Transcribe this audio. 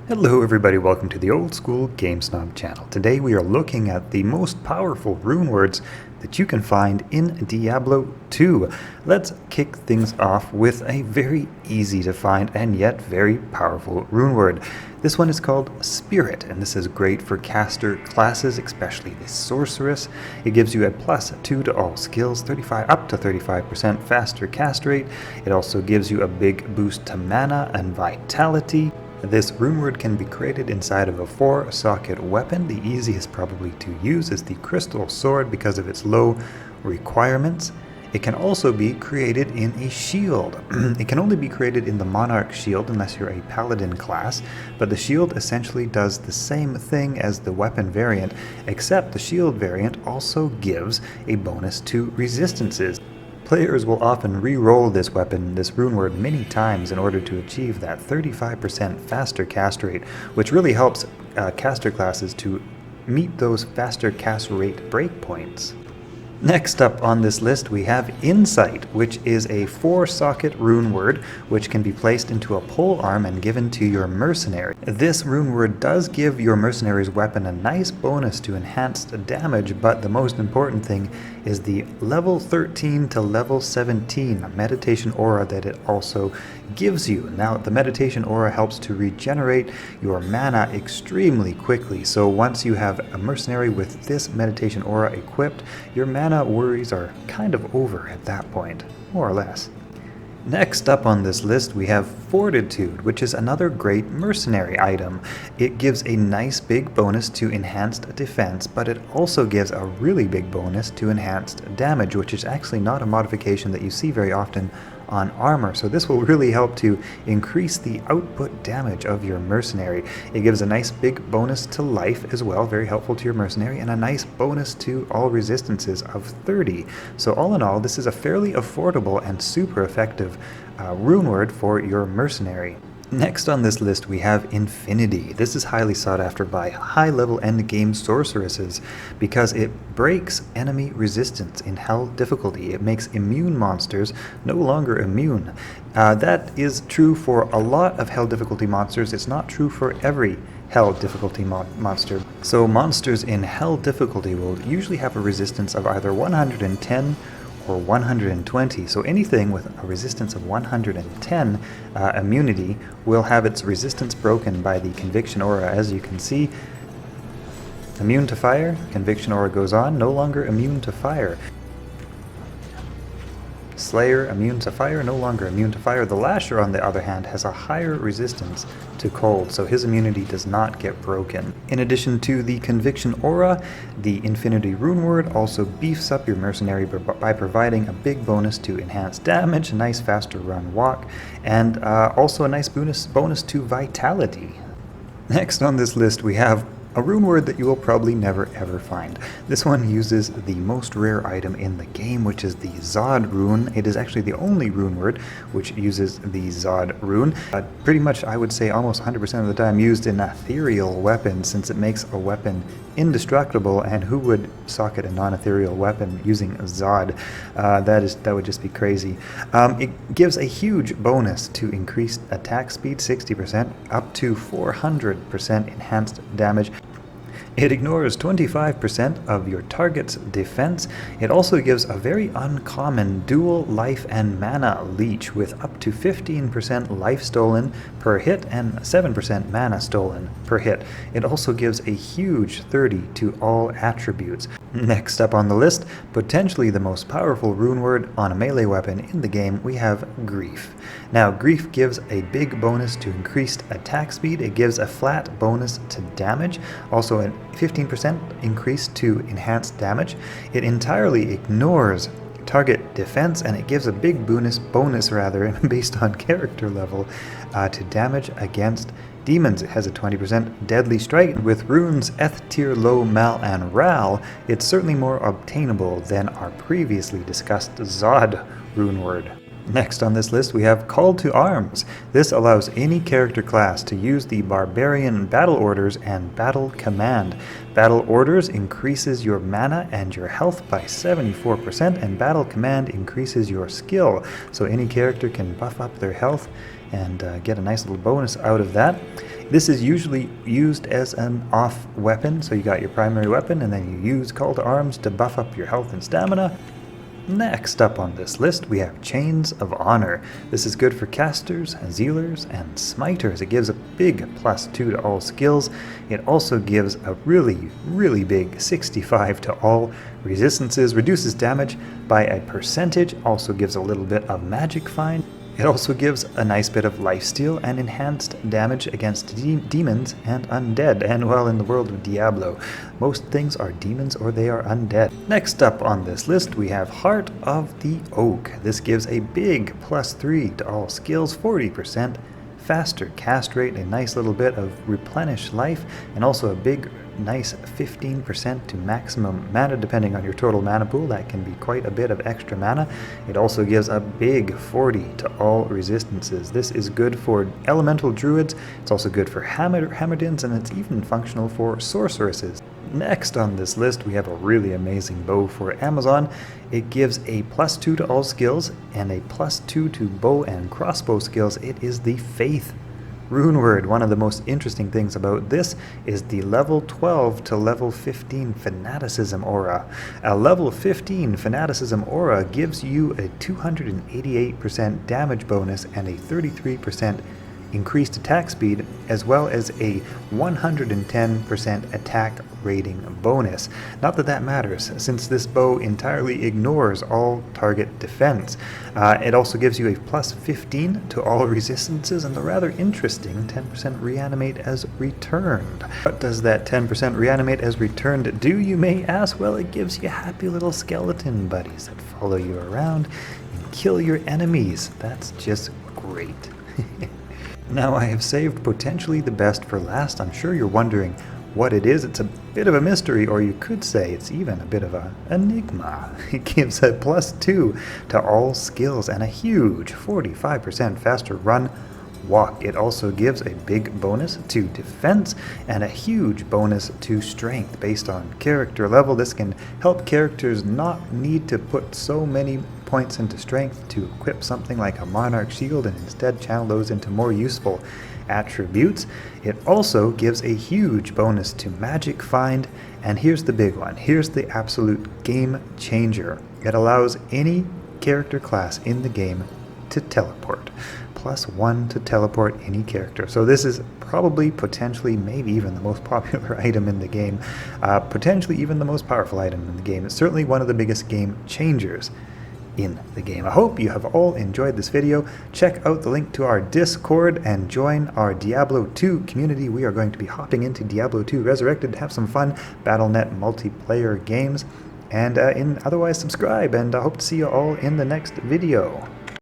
Hello everybody, welcome to the Old School Game Snob channel. Today we are looking at the most powerful runewords that you can find in Diablo 2. Let's kick things off with a very easy to find and yet very powerful runeword. This one is called Spirit, and this is great for caster classes, especially the Sorceress. It gives you a +2 to all skills, up to 35% faster cast rate. It also gives you a big boost to mana and vitality. This runeword can be created inside of a 4-socket weapon. The easiest probably to use is the Crystal Sword because of its low requirements. It can also be created in a shield. It can only be created in the Monarch shield unless you're a Paladin class, but the shield essentially does the same thing as the weapon variant, except the shield variant also gives a bonus to resistances. Players will often re-roll this weapon, this runeword, many times in order to achieve that 35% faster cast rate, which really helps caster classes to meet those faster cast rate breakpoints. Next up on this list we have Insight, which is a 4-socket runeword which can be placed into a pole arm and given to your mercenary. This runeword does give your mercenary's weapon a nice bonus to enhanced damage, but the most important thing is the level 13 to level 17 meditation aura that it also gives you. Now, the meditation aura helps to regenerate your mana extremely quickly, so once you have a mercenary with this meditation aura equipped, your mana worries are kind of over at that point, more or less. Next up on this list we have Fortitude, which is another great mercenary item. It gives a nice big bonus to enhanced defense, but it also gives a really big bonus to enhanced damage, which is actually not a modification that you see very often on armor, so this will really help to increase the output damage of your mercenary. It gives a nice big bonus to life as well, very helpful to your mercenary, and a nice bonus to all resistances of 30. So all in all, this is a fairly affordable and super effective runeword for your mercenary. Next on this list we have Infinity. This is highly sought after by high-level endgame sorceresses because it breaks enemy resistance in Hell difficulty. It makes immune monsters no longer immune. That is true for a lot of Hell difficulty monsters. It's not true for every Hell difficulty monster. So monsters in Hell difficulty will usually have a resistance of either 110 or 120, so anything with a resistance of 110 immunity will have its resistance broken by the Conviction Aura. As you can see, immune to fire, Conviction Aura goes on, no longer immune to fire. Slayer, immune to fire, no longer immune to fire. The Lasher, on the other hand, has a higher resistance to cold, so his immunity does not get broken. In addition to the Conviction Aura, the Infinity runeword also beefs up your mercenary by providing a big bonus to enhanced damage, a nice faster run walk, and also a nice bonus to vitality. Next on this list we have a runeword that you will probably never ever find. This one uses the most rare item in the game, which is the Zoed rune. It is actually the only runeword which uses the Zoed rune. Pretty much, I would say, almost 100% of the time used in ethereal weapons, since it makes a weapon indestructible, and who would socket a non-ethereal weapon using Zoed? That would just be crazy. It gives a huge bonus to increased attack speed, 60%, up to 400% enhanced damage. It ignores 25% of your target's defense. It also gives a very uncommon dual life and mana leech with up to 15% life stolen per hit and 7% mana stolen per hit. It also gives a huge 30 to all attributes. Next up on the list, potentially the most powerful runeword on a melee weapon in the game, we have Grief. Now, Grief gives a big bonus to increased attack speed. It gives a flat bonus to damage, also a 15% increase to enhanced damage. It entirely ignores target defense, and it gives a big bonus based on character level to damage against demons. It has a 20% deadly strike. With runes Eth tier low, Mal, and Ral, it's certainly more obtainable than our previously discussed Zoed runeword. Next on this list we have Call to Arms. This allows any character class to use the Barbarian Battle Orders and Battle Command. Battle Orders increases your mana and your health by 74%, and Battle Command increases your skill, so any character can buff up their health and get a nice little bonus out of that. This is usually used as an off weapon, so you got your primary weapon and then you use Call to Arms to buff up your health and stamina. Next up on this list we have Chains of Honor. This is good for casters, zealers, and smiters. It gives a big +2 to all skills. It also gives a really big 65 to all resistances, reduces damage by a percentage, also gives a little bit of magic find. It also gives a nice bit of lifesteal and enhanced damage against demons and undead. And well, in the world of Diablo, most things are demons or they are undead. Next up on this list we have Heart of the Oak. This gives a big +3 to all skills, 40% faster cast rate, a nice little bit of replenish life, and also a big nice 15% to maximum mana depending on your total mana pool. That can be quite a bit of extra mana. It also gives a big 40 to all resistances. This is good for elemental druids, it's also good for hammerdins, and it's even functional for sorceresses. Next on this list we have a really amazing bow for Amazon. It gives a +2 to all skills and a +2 to bow and crossbow skills. It is the Faith Runeword. One of the most interesting things about this is the level 12 to level 15 Fanaticism aura. A level 15 Fanaticism aura gives you a 288% damage bonus and a 33% increased attack speed, as well as a 110% attack rating bonus. Not that that matters, since this bow entirely ignores all target defense. It also gives you a +15 to all resistances and the rather interesting 10% reanimate as returned. What does that 10% reanimate as returned do, you may ask? Well, it gives you happy little skeleton buddies that follow you around and kill your enemies. That's just great. Now, I have saved potentially the best for last. I'm sure you're wondering what it is. It's a bit of a mystery, or you could say it's even a bit of an enigma. It gives a +2 to all skills and a huge 45% faster run walk. It also gives a big bonus to defense and a huge bonus to strength based on character level. This can help characters not need to put so many points into strength to equip something like a Monarch Shield and instead channel those into more useful attributes. It also gives a huge bonus to Magic Find, and here's the big one. Here's the absolute game changer. It allows any character class in the game to teleport. +1 to teleport any character. So this is probably, potentially, maybe even the most popular item in the game. Potentially even the most powerful item in the game. It's certainly one of the biggest game changers in the game. I hope you have all enjoyed this video. Check out the link to our Discord and join our Diablo 2 community. We are going to be hopping into Diablo 2 Resurrected to have some fun Battle.net multiplayer games. And otherwise subscribe, and I hope to see you all in the next video.